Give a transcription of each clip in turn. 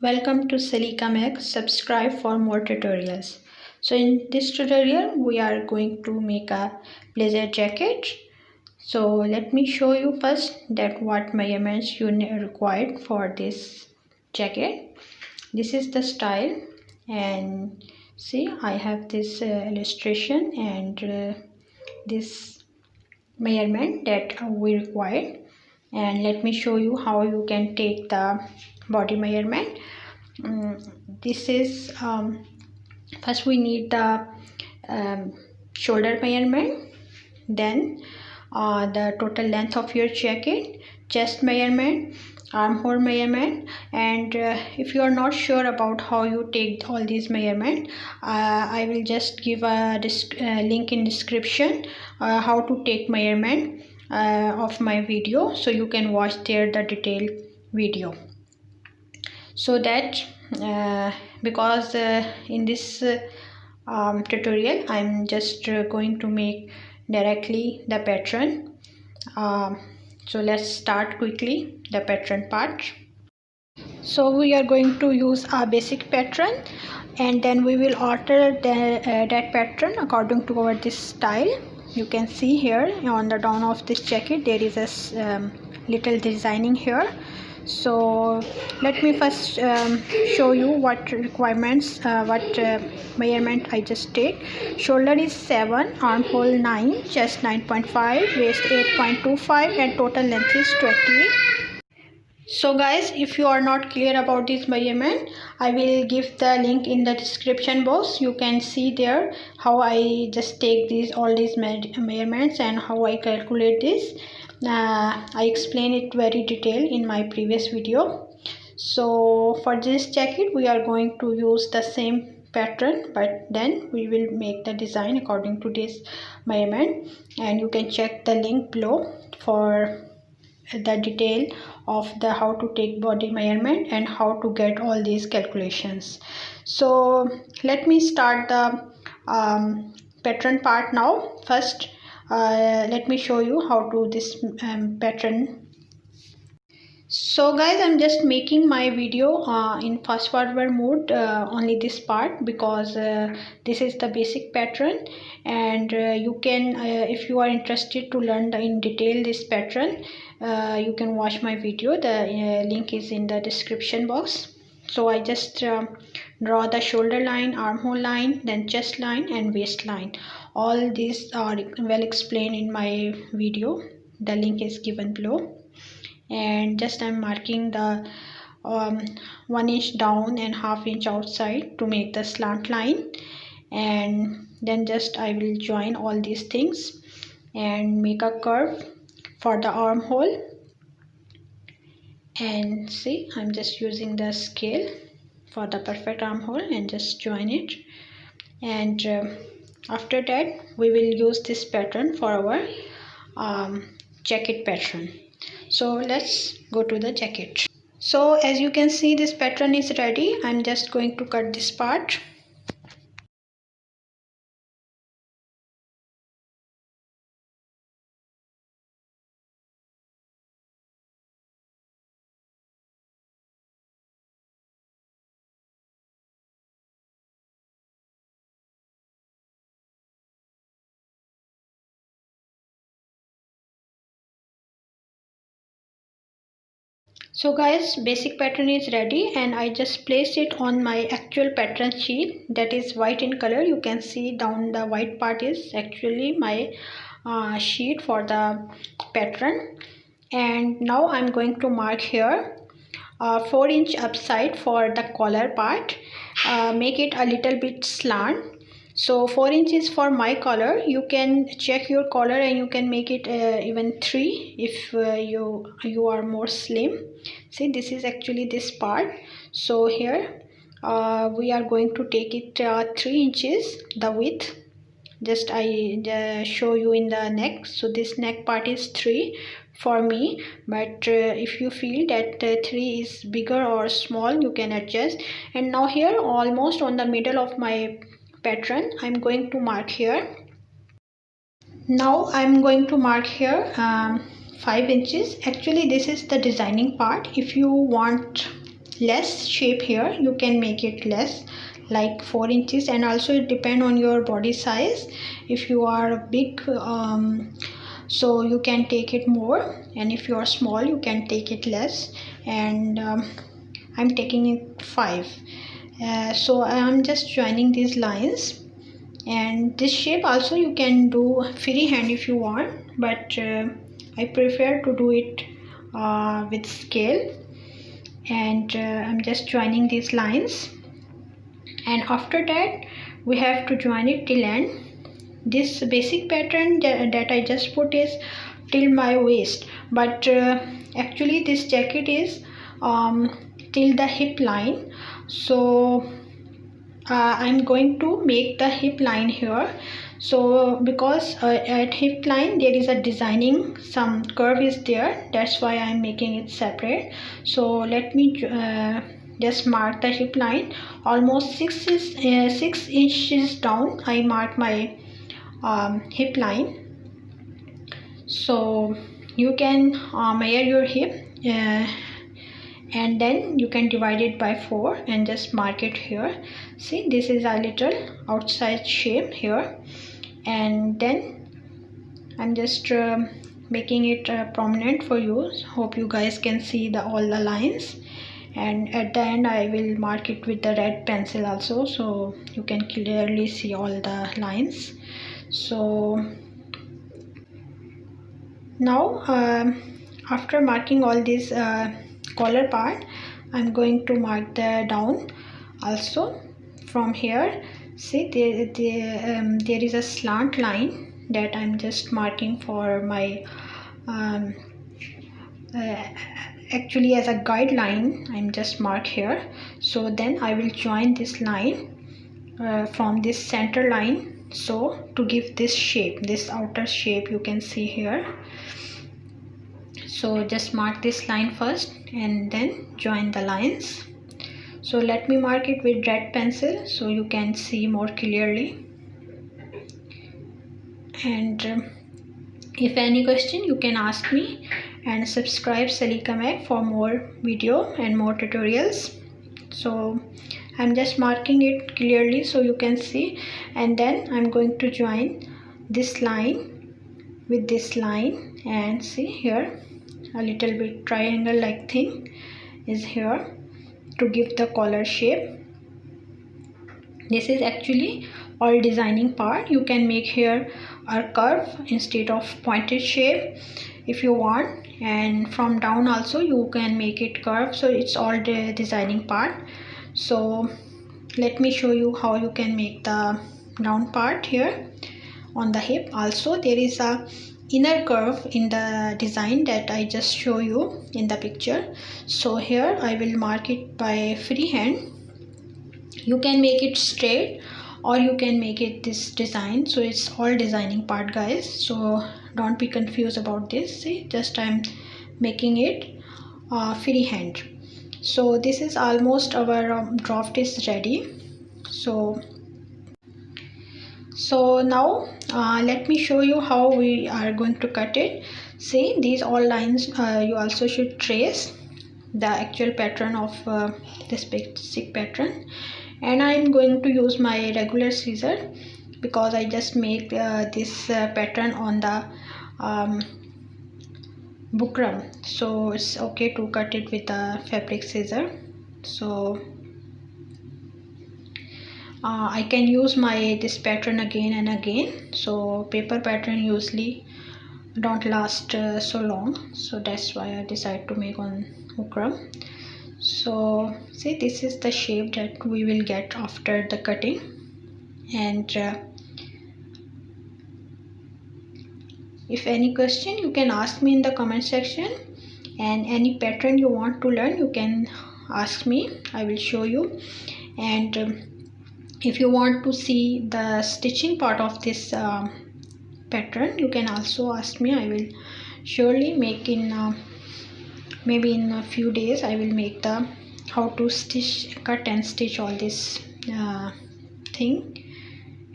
Welcome to Salika Max. Subscribe for more tutorials. So in this tutorial we are going to make a blazer jacket. So let me show you first that what measurements you required for this jacket. This is the style, and see I have this illustration and this measurement that we required. And let me show you how you can take the body measurement. This is first we need the shoulder measurement, then the total length of your jacket, chest measurement, armhole measurement, and if you are not sure about how you take all these measurement, I will just give a link in description how to take measurement of my video, so you can watch there the detailed video. So that because in this tutorial I'm just going to make directly the pattern. So let's start quickly the pattern part. So we are going to use a basic pattern, and then we will alter that pattern according to our this style. You can see here on the down of this jacket there is a little designing here. So let me first show you what requirements, measurement I just take. Shoulder is 7, armhole 9, chest 9.5, waist 8.25, and total length is 20. So guys, if you are not clear about this measurement, I will give the link in the description box. You can see there how I just take all these measurements and how I calculate this. I explain it very detailed in my previous video. So for this jacket we are going to use the same pattern, but then we will make the design according to this measurement, and you can check the link below for the detail of the how to take body measurement and how to get all these calculations. So let me start the pattern part now. First let me show you how to this pattern. So guys, I'm just making my video in fast forward mode, only this part, because this is the basic pattern, and you can if you are interested to learn in detail this pattern, you can watch my video. The link is in the description box. So I just draw the shoulder line, armhole line, then chest line and waist line. All these are well explained in my video. The link is given below. And just I'm marking the 1 inch down and ½ inch outside to make the slant line, and then just I will join all these things and make a curve for the armhole. And see, I'm just using the scale for the perfect armhole and just join it. And after that we will use this pattern for our jacket pattern. So let's go to the jacket. So as you can see, this pattern is ready. I'm just going to cut this part. So guys, basic pattern is ready, and I just placed it on my actual pattern sheet that is white in color. You can see down the white part is actually my sheet for the pattern. And now I'm going to mark here 4 inch upside for the collar part. Make it a little bit slant. So 4 inches for my collar. You can check your collar and you can make it even 3 if you are more slim. See, this is actually this part. So here we are going to take it 3 inches the width. Just I show you in the neck. So this neck part is 3 for me, but if you feel that 3 is bigger or small, you can adjust. And now here almost on the middle of my pattern I'm going to mark here. Now I'm going to mark here 5 inches. Actually this is the designing part. If you want less shape here, you can make it less, like 4 inches, and also it depend on your body size. If you are big, so you can take it more, and if you are small you can take it less, and I'm taking it 5. So I'm just joining these lines. And this shape also you can do freehand if you want, but I prefer to do it with scale. And I'm just joining these lines, and after that we have to join it till end. This basic pattern that I just put is till my waist, but actually this jacket is till the hip line. So I'm going to make the hip line here. So because at hip line there is a designing, some curve is there, that's why I'm making it separate. So let me just mark the hip line. Almost 6 inches down I mark my hip line. So you can measure your hip and then you can divide it by 4 and just mark it here. See, this is a little outside shape here, and then I'm just making it prominent for you. Hope you guys can see all the lines, and at the end I will mark it with the red pencil also, so you can clearly see all the lines. So now after marking all this collar part, I'm going to mark the down also. From here, see, there is a slant line that I'm just marking for my actually as a guideline. I'm just mark here. So then I will join this line from this center line, so to give this shape, this outer shape you can see here. So just mark this line first and then join the lines. So let me mark it with red pencil so you can see more clearly. And if any question you can ask me, and subscribe Salika Meg for more video and more tutorials. So I'm just marking it clearly so you can see, and then I'm going to join this line with this line, and see here a little bit triangle like thing is here to give the collar shape. This is actually all designing part. You can make here a curve instead of pointed shape if you want, and from down also you can make it curve. So it's all the designing part. So let me show you how you can make the down part here on the hip. Also there is a inner curve in the design that I just show you in the picture. So here I will mark it by freehand. You can make it straight or you can make it this design. So it's all designing part, guys, so don't be confused about this. See, just I'm making it freehand. So this is almost our draft is ready. So now let me show you how we are going to cut it. See, these all lines you also should trace the actual pattern of this basic pattern, and I'm going to use my regular scissor because I just make this pattern on the bukram, so it's okay to cut it with a fabric scissor. So I can use this pattern again and again. So paper pattern usually don't last so long, so that's why I decided to make on bukram. So see, this is the shape that we will get after the cutting. And if any question you can ask me in the comment section, and any pattern you want to learn you can ask me, I will show you. And if you want to see the stitching part of this pattern you can also ask me. I will surely make in maybe in a few days I will make the how to cut and stitch all this thing.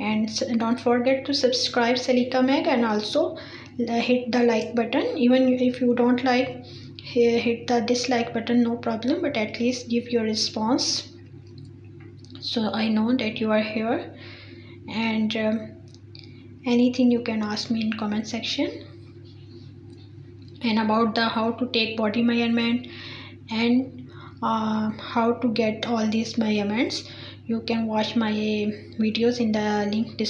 And don't forget to subscribe Salika Meg, and also hit the like button. Even if you don't like, hit the dislike button, no problem, but at least give your response so I know that you are here. And anything you can ask me in comment section. And about the how to take body measurement and how to get all these measurements, you can watch my videos in the link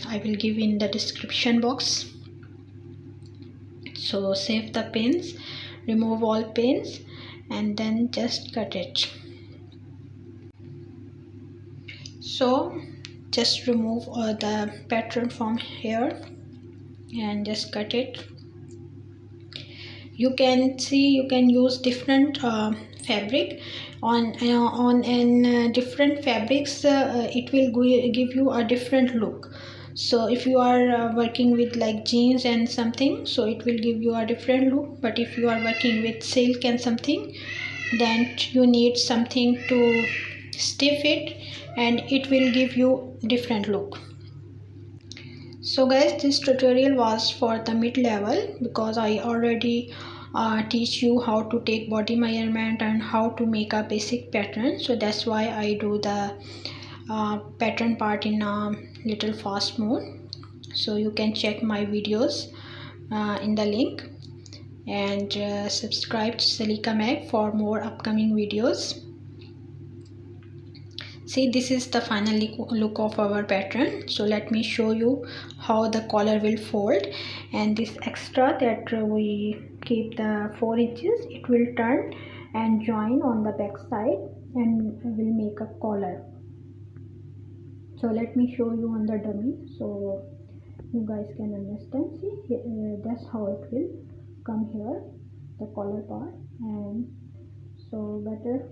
I will give in the description box. So save the pins, remove all pins, and then just cut it. So just remove the pattern from here and just cut it. You can see you can use different fabric on different fabrics. It will give you a different look. So if you are working with like jeans and something, so it will give you a different look. But if you are working with silk and something, then you need something to stiff it, and it will give you different look. So guys, this tutorial was for the mid-level because I already teach you how to take body measurement and how to make a basic pattern. So that's why I do the pattern part in a little fast mode. So you can check my videos in the link, and subscribe to Salika Meg for more upcoming videos. See, this is the final look of our pattern. So let me show you how the collar will fold, and this extra that we keep the 4 inches, it will turn and join on the back side and will make a collar. So let me show you on the dummy so you guys can understand. See, that's how it will come here, the collar part. And so better.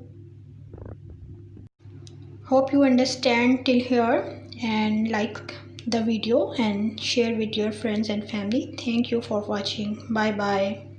Hope you understand till here, and like the video and share with your friends and family. Thank you for watching. Bye bye.